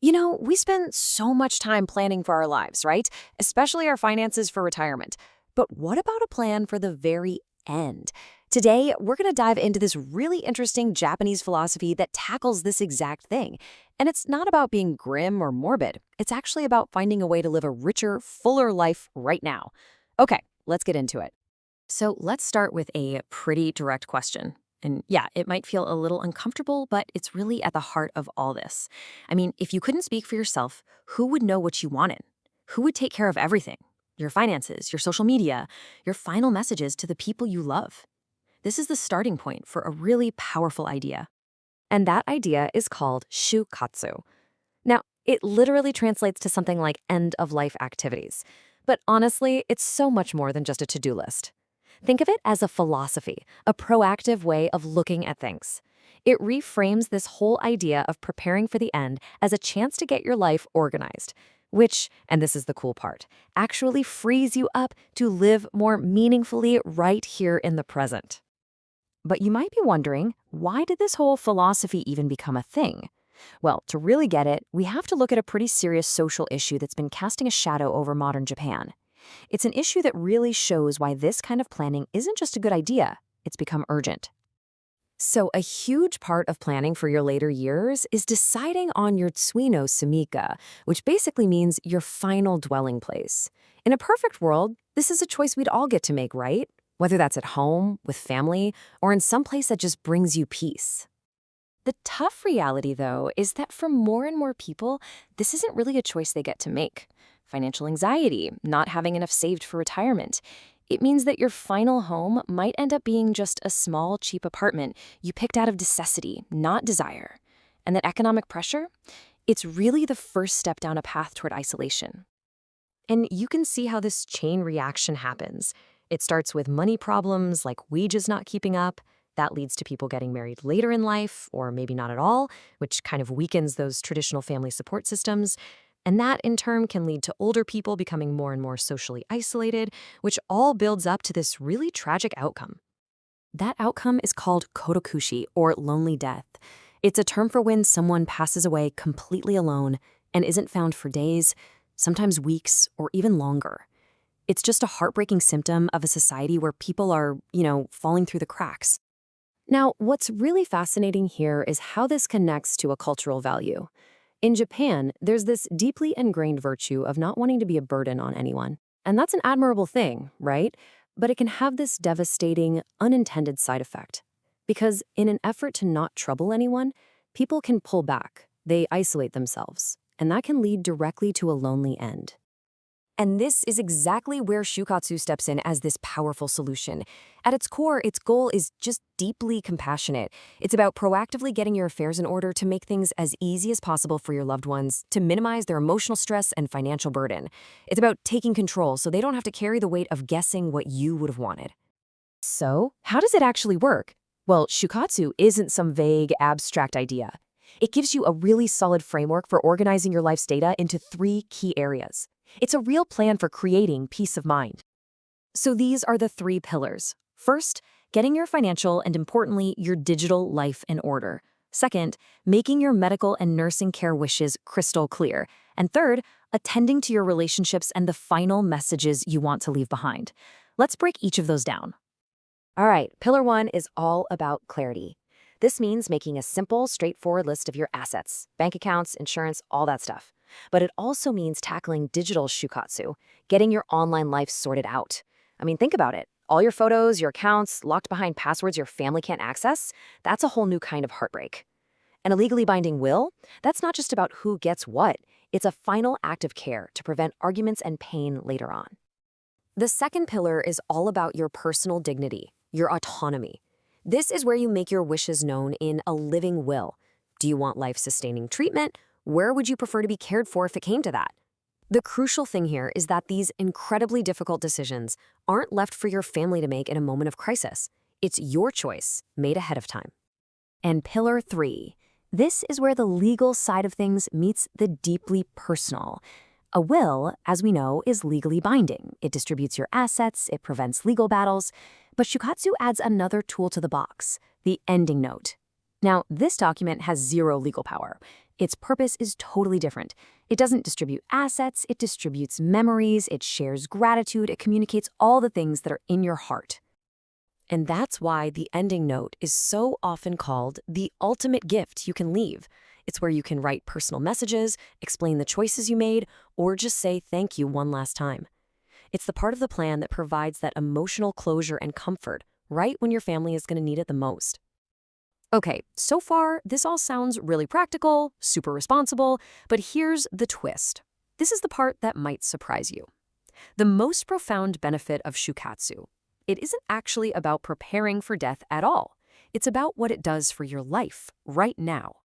We spend so much time planning for our lives, right? Especially our finances for retirement. But what about a plan for the very end? Today, we're going to dive into this really interesting Japanese philosophy that tackles this exact thing. And it's not about being grim or morbid. It's actually about finding a way to live a richer, fuller life right now. Okay, let's get into it. So let's start with a pretty direct question. And yeah, it might feel a little uncomfortable, but it's really at the heart of all this. I mean, if you couldn't speak for yourself, who would know what you wanted? Who would take care of everything? Your finances, your social media, your final messages to the people you love. This is the starting point for a really powerful idea. And that idea is called Shūkatsu. Now, it literally translates to something like end of life activities. But honestly, it's so much more than just a to-do list. Think of it as a philosophy, a proactive way of looking at things. It reframes this whole idea of preparing for the end as a chance to get your life organized, which, and this is the cool part, actually frees you up to live more meaningfully right here in the present. But you might be wondering, why did this whole philosophy even become a thing? Well, to really get it, we have to look at a pretty serious social issue that's been casting a shadow over modern Japan. It's an issue that really shows why this kind of planning isn't just a good idea, it's become urgent. So a huge part of planning for your later years is deciding on your Tsui no Sumika, which basically means your final dwelling place. In a perfect world, this is a choice we'd all get to make, right? Whether that's at home, with family, or in some place that just brings you peace. The tough reality, though, is that for more and more people, this isn't really a choice they get to make. Financial anxiety, not having enough saved for retirement. It means that your final home might end up being just a small, cheap apartment you picked out of necessity, not desire. And that economic pressure? It's really the first step down a path toward isolation. And you can see how this chain reaction happens. It starts with money problems like wages not keeping up. That leads to people getting married later in life, or maybe not at all, which kind of weakens those traditional family support systems. And that, in turn, can lead to older people becoming more and more socially isolated, which all builds up to this really tragic outcome. That outcome is called Kodokushi, or lonely death. It's a term for when someone passes away completely alone and isn't found for days, sometimes weeks, or even longer. It's just a heartbreaking symptom of a society where people are, falling through the cracks. Now, what's really fascinating here is how this connects to a cultural value. In Japan, there's this deeply ingrained virtue of not wanting to be a burden on anyone. And that's an admirable thing, right? But it can have this devastating, unintended side effect. Because in an effort to not trouble anyone, people can pull back. They isolate themselves. And that can lead directly to a lonely end. And this is exactly where Shūkatsu steps in as this powerful solution. At its core, its goal is just deeply compassionate. It's about proactively getting your affairs in order to make things as easy as possible for your loved ones, to minimize their emotional stress and financial burden. It's about taking control so they don't have to carry the weight of guessing what you would have wanted. So, how does it actually work? Well, Shūkatsu isn't some vague, abstract idea. It gives you a really solid framework for organizing your life's data into 3 key areas. It's a real plan for creating peace of mind. So these are the 3 pillars. First, getting your financial and, importantly, your digital life in order. Second, making your medical and nursing care wishes crystal clear. And third, attending to your relationships and the final messages you want to leave behind. Let's break each of those down. All right, pillar 1 is all about clarity. This means making a simple, straightforward list of your assets, bank accounts, insurance, all that stuff. But it also means tackling digital shūkatsu, getting your online life sorted out. I mean, think about it. All your photos, your accounts, locked behind passwords your family can't access, that's a whole new kind of heartbreak. And a legally binding will? That's not just about who gets what. It's a final act of care to prevent arguments and pain later on. The second pillar is all about your personal dignity, your autonomy. This is where you make your wishes known in a living will. Do you want life-sustaining treatment? Where would you prefer to be cared for if it came to that? The crucial thing here is that these incredibly difficult decisions aren't left for your family to make in a moment of crisis. It's your choice, made ahead of time. And pillar 3. This is where the legal side of things meets the deeply personal. A will, as we know, is legally binding. It distributes your assets, it prevents legal battles. But Shūkatsu adds another tool to the box, the ending note. Now, this document has 0 legal power. Its purpose is totally different. It doesn't distribute assets, it distributes memories, it shares gratitude, it communicates all the things that are in your heart. And that's why the ending note is so often called the ultimate gift you can leave. It's where you can write personal messages, explain the choices you made, or just say thank you one last time. It's the part of the plan that provides that emotional closure and comfort right when your family is going to need it the most. Okay, so far, this all sounds really practical, super responsible, but here's the twist. This is the part that might surprise you. The most profound benefit of Shūkatsu. It isn't actually about preparing for death at all. It's about what it does for your life right now.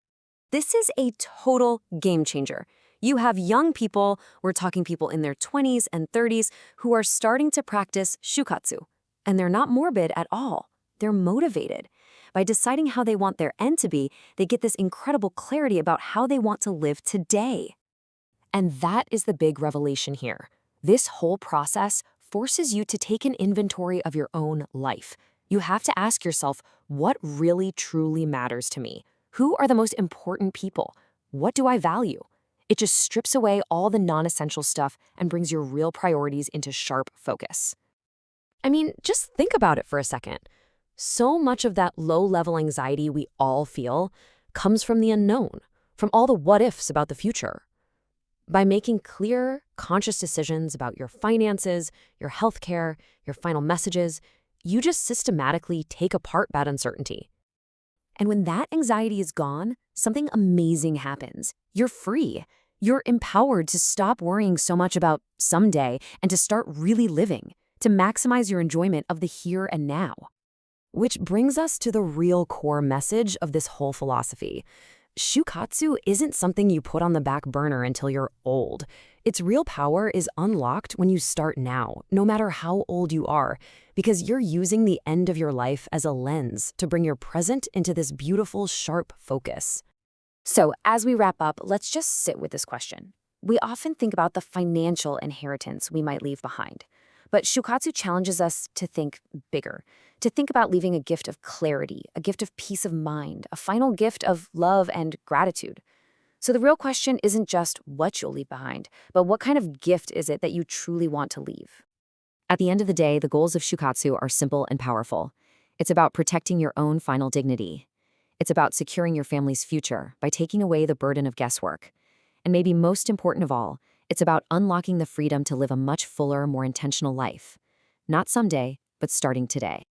This is a total game changer. You have young people, we're talking people in their 20s and 30s, who are starting to practice Shūkatsu. And they're not morbid at all. They're motivated. By deciding how they want their end to be, they get this incredible clarity about how they want to live today. And that is the big revelation here. This whole process forces you to take an inventory of your own life. You have to ask yourself, what really truly matters to me? Who are the most important people? What do I value? It just strips away all the non-essential stuff and brings your real priorities into sharp focus. I mean, just think about it for a second. So much of that low-level anxiety we all feel comes from the unknown, from all the what-ifs about the future. By making clear, conscious decisions about your finances, your healthcare, your final messages, you just systematically take apart that uncertainty. And when that anxiety is gone, something amazing happens. You're free. You're empowered to stop worrying so much about someday and to start really living, to maximize your enjoyment of the here and now. Which brings us to the real core message of this whole philosophy. Shūkatsu isn't something you put on the back burner until you're old. Its real power is unlocked when you start now, no matter how old you are, because you're using the end of your life as a lens to bring your present into this beautiful, sharp focus. So, as we wrap up, let's just sit with this question. We often think about the financial inheritance we might leave behind. But Shūkatsu challenges us to think bigger, to think about leaving a gift of clarity, a gift of peace of mind, a final gift of love and gratitude. So the real question isn't just what you'll leave behind, but what kind of gift is it that you truly want to leave? At the end of the day, the goals of Shūkatsu are simple and powerful. It's about protecting your own final dignity. It's about securing your family's future by taking away the burden of guesswork. And maybe most important of all, it's about unlocking the freedom to live a much fuller, more intentional life. Not someday, but starting today.